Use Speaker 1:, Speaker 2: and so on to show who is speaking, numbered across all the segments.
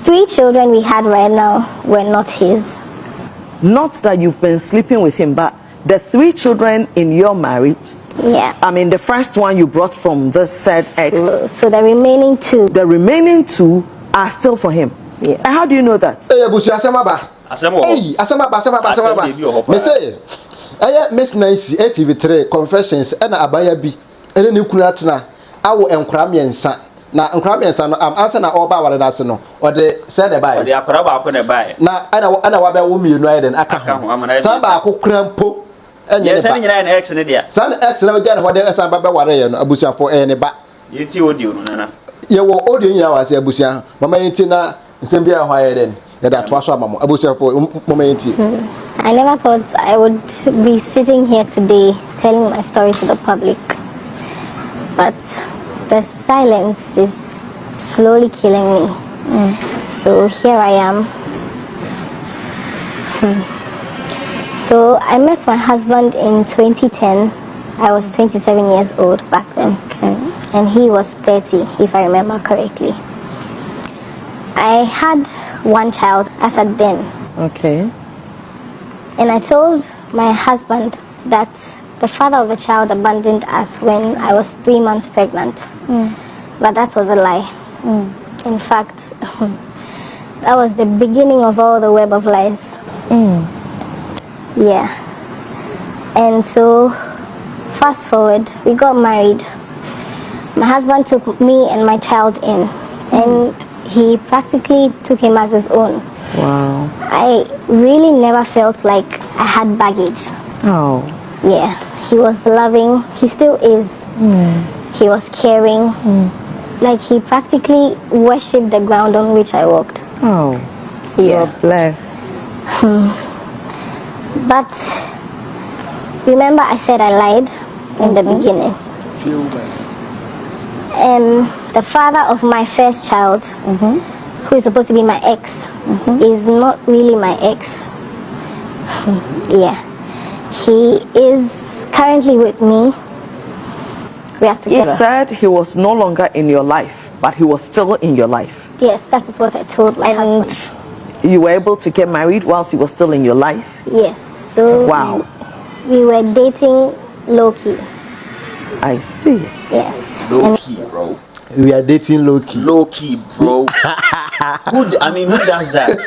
Speaker 1: 3 children we had right now were not his.
Speaker 2: Not that you've been sleeping with him, but the 3 children in your marriage.
Speaker 1: Yeah.
Speaker 2: I mean, the first one you brought from the said ex.
Speaker 1: So the remaining 2.
Speaker 2: The remaining 2 are still for him.
Speaker 1: Yeah.
Speaker 2: And how do you know that?
Speaker 3: Hey, Asemaba. Me say, Miss Nancy, ATV3 confessions, and Abaya B. And then you could not now. I will encram and son. Now, encram and son, I'm answering all about what I know, or they said about
Speaker 4: the Akoraba couldn't buy.
Speaker 3: Now, I know what woman you know, and I can't. Samba could crampo. And yes, any ex in India. Son, excellent again, what there is about what I am, Abusia for any back. You see what you know. You were ordering you as a Busia, Mamma Intina, Zambia, higher than that was Abusia for Momenti.
Speaker 1: I never thought I would be sitting here today telling my story to the public. But the silence is slowly killing me. So here I am. So I met my husband in 2010. I was 27 years old back then. And he was 30, if I remember correctly. I had 1 child as at then.
Speaker 2: Okay.
Speaker 1: And I told my husband that the father of the child abandoned us when I was 3 months pregnant. But that was a lie. In fact, that was the beginning of all the web of lies. Yeah. And so, fast forward, we got married. My husband took me and my child in, and he practically took him as his own.
Speaker 2: Wow.
Speaker 1: I really never felt like I had baggage.
Speaker 2: Oh.
Speaker 1: Yeah, he was loving, he still is. He was caring. Like he practically worshipped the ground on which I walked.
Speaker 2: Oh.
Speaker 1: Yeah.
Speaker 2: You're blessed.
Speaker 1: But remember I said I lied in the beginning. The father of my first child, who is supposed to be my ex, is not really my ex. Yeah. He is currently with me. We are together.
Speaker 2: You said he was no longer in your life, but he was still in your life.
Speaker 1: Yes, that is what I told my husband.
Speaker 2: You were able to get married whilst he was still in your life?
Speaker 1: Yes. So
Speaker 2: wow.
Speaker 1: We were dating low-key.
Speaker 2: I see.
Speaker 1: Yes.
Speaker 4: Low-key, bro.
Speaker 3: We are dating low-key.
Speaker 4: Low-key, bro. Who does that?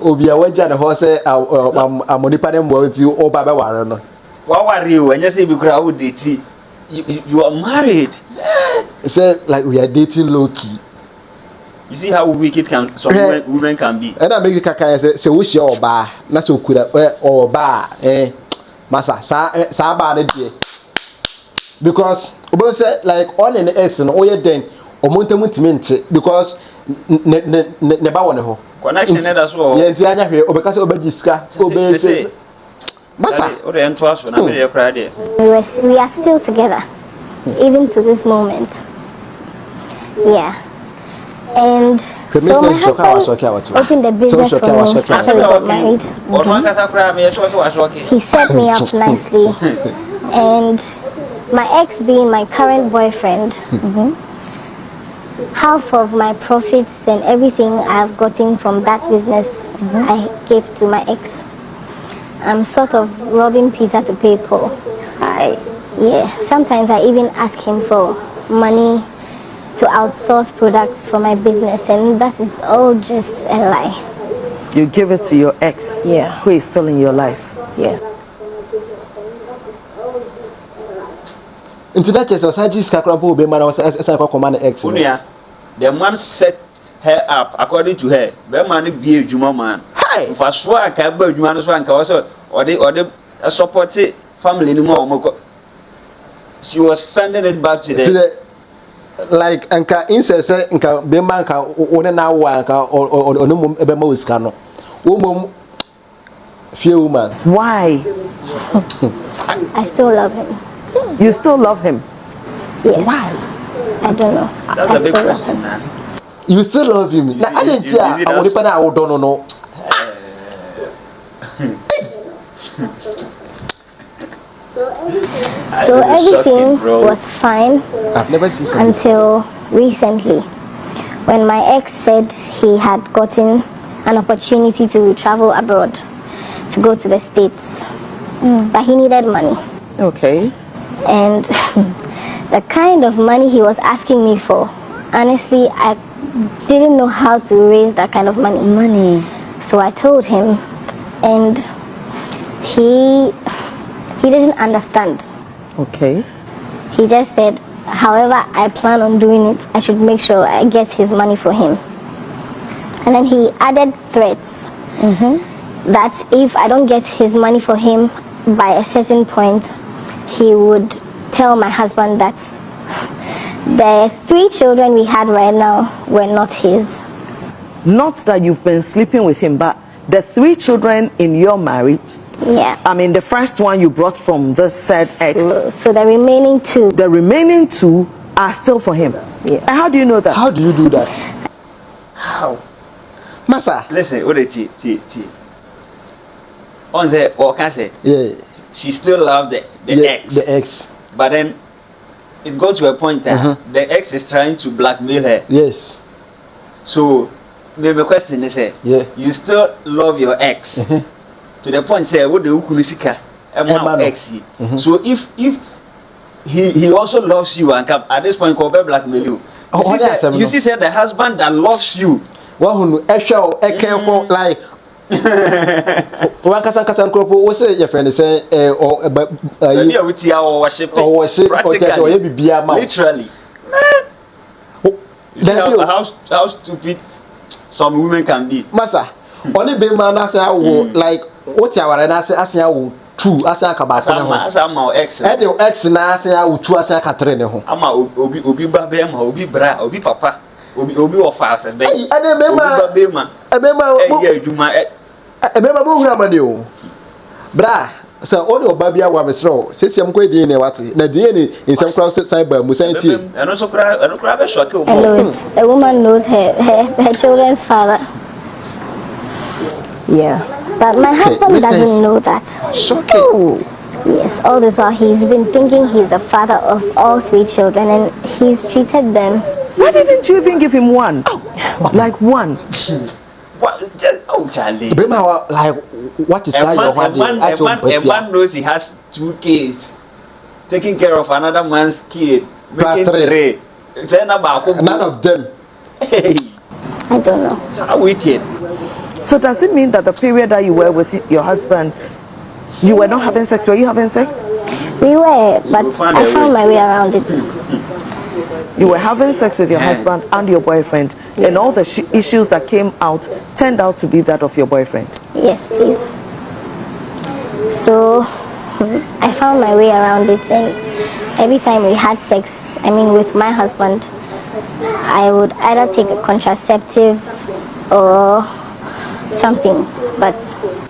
Speaker 3: Obi awaja the horse amonipa dem bo ti o baba ware no.
Speaker 4: What worry you when you say because I would date you are married?
Speaker 3: Say like we are dating low-key.
Speaker 4: You see how wicked some women can be.
Speaker 3: And I make you kaka say we share oba na so kura oba masa sa ba na die. Because obo say like all in the ex no oye den omontamutimenti because ne ba wone ho.
Speaker 4: Connection that's all.
Speaker 3: Yeah, nti anya hwe obeka say obaji sika obe say masa
Speaker 4: o de ento aso na me dey cry there.
Speaker 1: We are still together even to this moment. Yeah. And so my husband opened a business for me after we got married. He set me up nicely. And my ex being my current boyfriend, half of my profits and everything I've gotten from that business I gave to my ex. I'm sort of robbing Peter to pay Paul. Sometimes I even ask him for money to outsource products for my business, and that is all just a lie.
Speaker 2: You give it to your ex, who is still in your life.
Speaker 1: Yes.
Speaker 3: Into that case, Osajis Kakrampo be man was command ex.
Speaker 4: The man set her up according to her. The man be a Juma man. If I swear I can't be Juma so and also or the support family anymore. She was sending it back to the
Speaker 3: like anka incest anka be man ka one na wa anka or no ebe ma usika no wo mom few women.
Speaker 2: Why?
Speaker 1: I still love him.
Speaker 2: You still love him?
Speaker 1: Yes.
Speaker 2: Why?
Speaker 1: I don't know.
Speaker 4: That's a big question, man.
Speaker 3: You still love him? Now I didn't say I would depend on don't know.
Speaker 1: So everything was fine
Speaker 3: I've never seen
Speaker 1: until recently when my ex said he had gotten an opportunity to travel abroad, to go to the States, but he needed money.
Speaker 2: Okay.
Speaker 1: And the kind of money he was asking me for, honestly, I didn't know how to raise that kind of money. So I told him, and he didn't understand.
Speaker 2: Okay.
Speaker 1: He just said, however I plan on doing it, I should make sure I get his money for him. And then he added threats that if I don't get his money for him by a certain point, he would tell my husband that the 3 children we had right now were not his.
Speaker 2: Not that you've been sleeping with him, but the 3 children in your marriage.
Speaker 1: Yeah.
Speaker 2: I mean, the first one you brought from the said ex.
Speaker 1: So the remaining 2.
Speaker 2: The remaining 2 are still for him.
Speaker 1: Yeah.
Speaker 2: And how do you know that?
Speaker 3: How do you do that?
Speaker 4: How?
Speaker 3: Massa.
Speaker 4: Listen, what is T. On the or can say?
Speaker 3: Yeah.
Speaker 4: She still loved the ex.
Speaker 3: The ex.
Speaker 4: But then it got to a point that the ex is trying to blackmail her.
Speaker 3: Yes.
Speaker 4: So maybe question is you still love your ex to the point say what the ukunisika ex. So if he also loves you and at this point can blackmail you. You see say the husband that loves you.
Speaker 3: What who for like one kasan kropo we say your friend say or
Speaker 4: worship practically
Speaker 3: or bibia ma
Speaker 4: literally. You see how stupid some women can be.
Speaker 3: Massa, only be man as I will like what you are and as I will true as I can
Speaker 4: as I'm my ex.
Speaker 3: And your ex na as I will true as I can train home.
Speaker 4: I'm obi babem, obi bra, obi papa, obi of fast.
Speaker 3: And remember who am I? Bra. So all your baby are mesro. Say some quite DNA what na DNA in some cross cyber musanity.
Speaker 4: And also cry a shock.
Speaker 1: A woman knows her children's father. Yeah. But my husband doesn't know that.
Speaker 3: Shocking.
Speaker 1: Yes, all this while he's been thinking he's the father of all 3 children and he's treated them.
Speaker 2: Why didn't you even give him one? Like one?
Speaker 4: What? Oh, Charlie.
Speaker 3: Like, what is that?
Speaker 4: A man knows he has 2 kids, taking care of another man's kid, making 3.
Speaker 3: None of them.
Speaker 4: Hey,
Speaker 1: I don't know.
Speaker 4: how wicked.
Speaker 2: So does it mean that the period that you were with your husband, you were not having sex? Were you having sex?
Speaker 1: We were, but I found my way around it.
Speaker 2: You were having sex with your husband and your boyfriend, and all the issues that came out turned out to be that of your boyfriend.
Speaker 1: Yes, please. So I found my way around it, and every time we had sex, with my husband, I would either take a contraceptive or something, but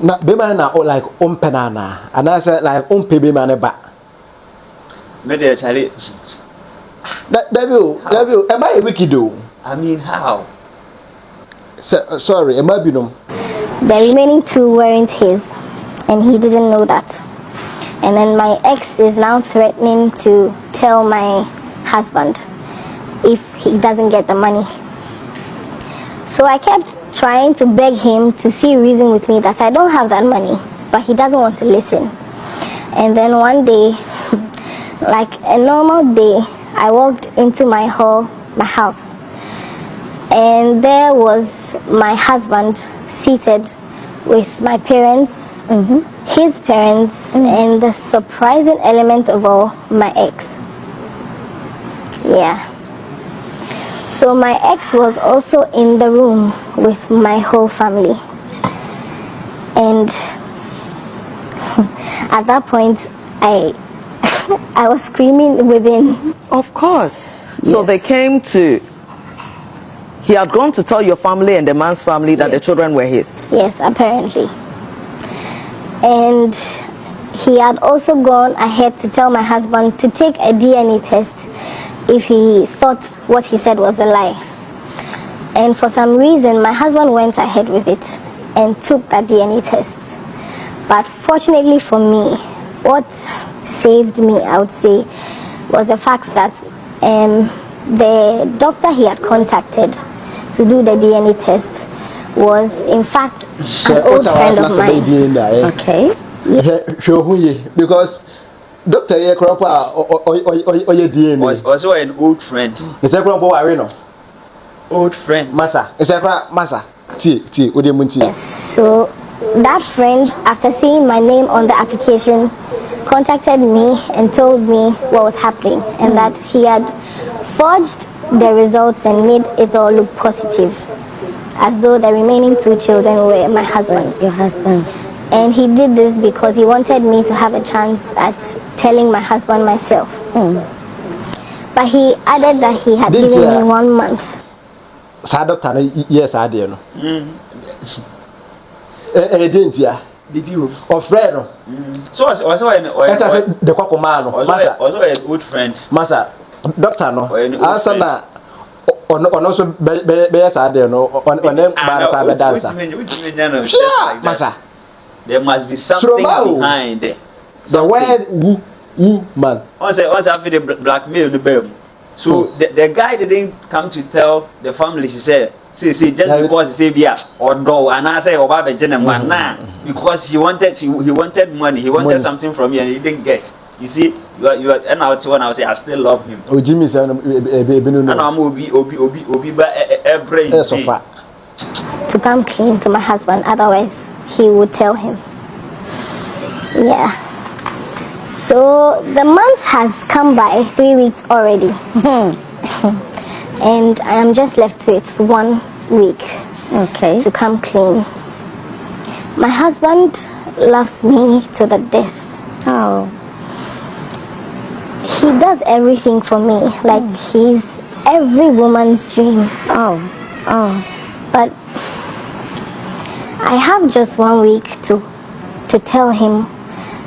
Speaker 3: na be man na like penana and I said like be man ba
Speaker 4: Me dey Charlie.
Speaker 3: Devil, am I a wicked do?
Speaker 4: How?
Speaker 3: Sorry, am I binom?
Speaker 1: The remaining 2 weren't his, and he didn't know that. And then my ex is now threatening to tell my husband if he doesn't get the money. So I kept trying to beg him to see reason with me that I don't have that money, but he doesn't want to listen. And then one day, like a normal day, I walked into my house, and there was my husband seated with my parents, his parents, and the surprising element of all, my ex. Yeah. So my ex was also in the room with my whole family. And at that point, I was screaming within.
Speaker 2: Of course. So they came to... He had gone to tell your family and the man's family that the children were his.
Speaker 1: Yes, apparently. And he had also gone ahead to tell my husband to take a DNA test if he thought what he said was a lie. And for some reason, my husband went ahead with it and took that DNA test. But fortunately for me, what saved me, I would say, was the fact that the doctor he had contacted to do the DNA test was in fact an old friend of mine.
Speaker 3: Okay. Show who because Doctor Yekropa or your DNA
Speaker 4: was also an old friend.
Speaker 3: Is that Grandpa Areno?
Speaker 4: Old friend.
Speaker 3: Massa. Is that Massa? T.
Speaker 1: Yes. So that friend, after seeing my name on the application, contacted me and told me what was happening and that he had forged the results and made it all look positive, as though the remaining 2 children were my husband's.
Speaker 5: Your husband's.
Speaker 1: And he did this because he wanted me to have a chance at telling my husband myself. But he added that he had given me 1 month.
Speaker 3: Doctor, yes, I did. Didn't ya?
Speaker 4: Did you?
Speaker 3: Or friend?
Speaker 4: So also
Speaker 3: the Cocomano,
Speaker 4: also an old friend.
Speaker 3: Massa, Doctor, no. Answer that. On also bears are there, no, on them private dancer. Massa.
Speaker 4: There must be something behind it.
Speaker 3: The word woman.
Speaker 4: Once after the blackmail the babe. So the guy didn't come to tell the family. She said, see, just because he said yeah or no, and I say Obaba gentleman nah, because he wanted money, he wanted something from you and he didn't get. You see, you are and I will say I still love him.
Speaker 3: Oh Jimmy said and
Speaker 4: I'm obi every
Speaker 1: to come clean to my husband, otherwise he would tell him. Yeah. So the month has come by, 3 weeks already. And I am just left with 1 week to come clean. My husband loves me to the death.
Speaker 5: Oh.
Speaker 1: He does everything for me. Like he's every woman's dream.
Speaker 5: Oh.
Speaker 1: But I have just 1 week to tell him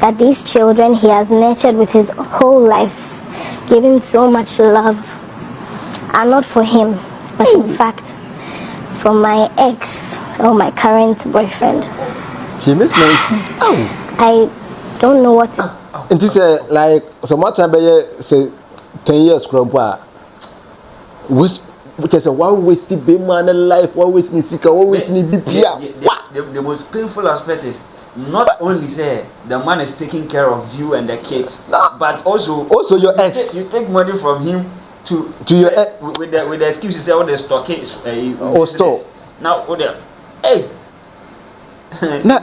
Speaker 1: that these children he has nurtured with his whole life, gave him so much love, are not for him, but in fact for my ex or my current boyfriend. I don't know what to.
Speaker 3: It is like so much say 10 years grandpa. Which is a one wasted be man life, one wasting sick, one wasting BPA.
Speaker 4: The most painful aspect is not only say the man is taking care of you and the kids, but also your ex. You take money from him to your ex with the excuse you say all the stock is
Speaker 3: store.
Speaker 4: Now hey.
Speaker 3: Na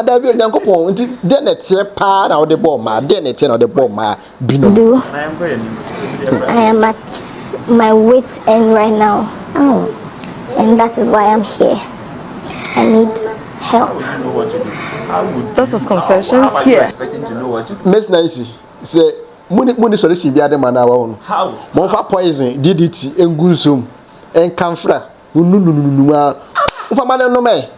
Speaker 3: da bi onyankopon nti de na tie pa na wo de ball ma de na tie na wo de ball ma bino.
Speaker 1: I am at my wit's end right now. And that is why I'm here. I need help.
Speaker 2: This is confessions here.
Speaker 3: Miss Nancy say muni solution bi ade ma na wa no. How? Mo fa poison DDT engusum enkamfra nunu a fa ma no me.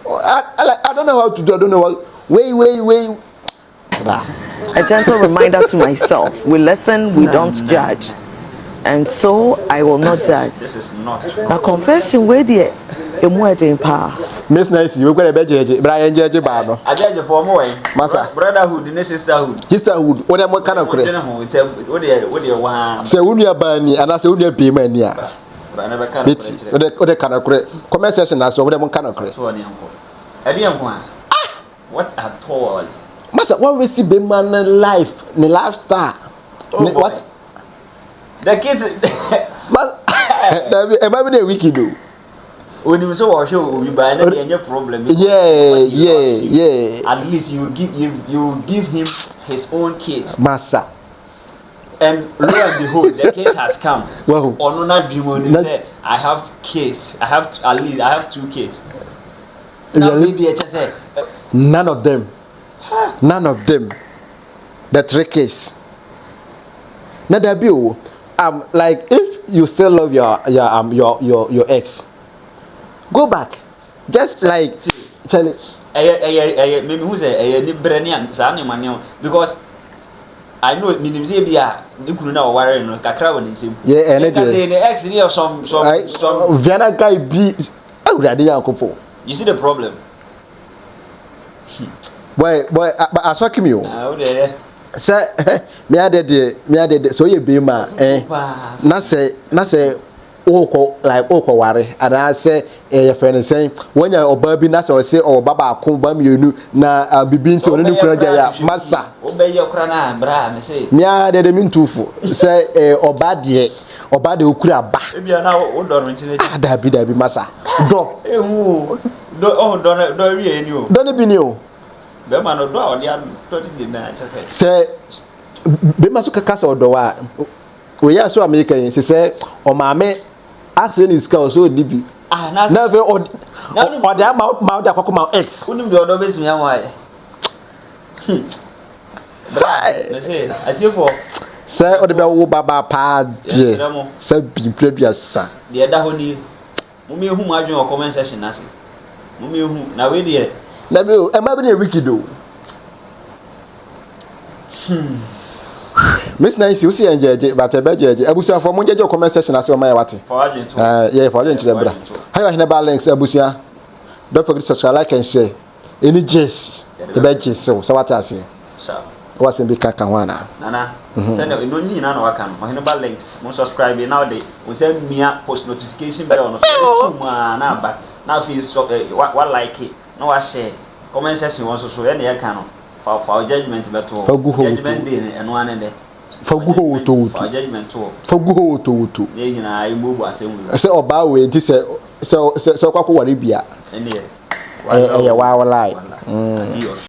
Speaker 3: I don't know how to do. I don't know what. Wait.
Speaker 2: A gentle reminder to myself: we listen, we don't judge, and so I will not judge.
Speaker 4: This is not.
Speaker 2: Now confession, where the in power.
Speaker 3: Miss Nancy, we're going to judge. Brian judge Bano.
Speaker 4: I judge for more.
Speaker 3: Massa,
Speaker 4: brotherhood, and sisterhood.
Speaker 3: Sisterhood. What am I kind of credit?
Speaker 4: What do you want?
Speaker 3: Say, when you are buying, and I say, when you are payment, yeah.
Speaker 4: But I never can.
Speaker 3: What they kind of credit? Comment session, as over them kind of credit.
Speaker 4: What at all?
Speaker 3: Massa, what we see be man life, the lifestyle. What?
Speaker 4: The kids.
Speaker 3: Am I wicked do?
Speaker 4: When you saw show, we buy any problem.
Speaker 3: Yeah.
Speaker 4: At least you give him his own kids.
Speaker 3: Massa.
Speaker 4: And lo and behold, the case has come.
Speaker 3: Wow.
Speaker 4: On not dream say I have kids. I have 2 kids. Now maybe say
Speaker 3: none of them. The trick is. Now that be like if you still love your ex, go back. Just like tell it.
Speaker 4: Maybe who say because I know minimum bia the kunu na worry no kakra won nsem.
Speaker 3: Yeah, and
Speaker 4: the ex near some
Speaker 3: Vienna guy be awurade yakopo.
Speaker 4: You see the problem?
Speaker 3: Boy, but I saw me o.
Speaker 4: Ah, there.
Speaker 3: Say me ade so ye be ma na say oko like oko ware and I say your friend saying when you're obabi na so say or baba ko ba mienu na bibi nti onu kura ya masa
Speaker 4: obey your crana bra me say
Speaker 3: me a de me ntufo say obade okura ba
Speaker 4: e bia na wo do no nti na
Speaker 3: dabi masa do
Speaker 4: ehu do wi eni o
Speaker 3: do ne bi ni o
Speaker 4: be ma no do a odi an to di na
Speaker 3: say be ma so kaka so do wa we ya so America yin say o ma me asre is ka so dibi na ve o da ma da kwakoma x
Speaker 4: unim de odo besimi anwa me say atiefo
Speaker 3: say o de be wo baba pa de say bi preduasa
Speaker 4: de da ho ni mo me hu ma adwen o comment section na se mo me hu na we de
Speaker 3: na be e ma be na wiki do Miss Nancy, you see enjeje but e be jeje abusia for mo jeje comment section as o ma ya wate
Speaker 4: for adwen to
Speaker 3: yeah for adwen to bra how you never links abusia don't forget to subscribe like and share any jess e be jess so what I say
Speaker 4: sure
Speaker 3: what's in be kaka wana
Speaker 4: nana send no nyi na waka no mo ba links mo subscribe now dey we say mia post notification bell no so ma na ba na fi so what like it no wa share comment section won so e na e kan no for judgment beto judgment day eno ane de
Speaker 3: faguho woto
Speaker 4: for judgment to
Speaker 3: faguho woto
Speaker 4: ye nyina imubu asemu
Speaker 3: se oba we nti se kwakọ ware bia
Speaker 4: ene
Speaker 3: e ya wa lie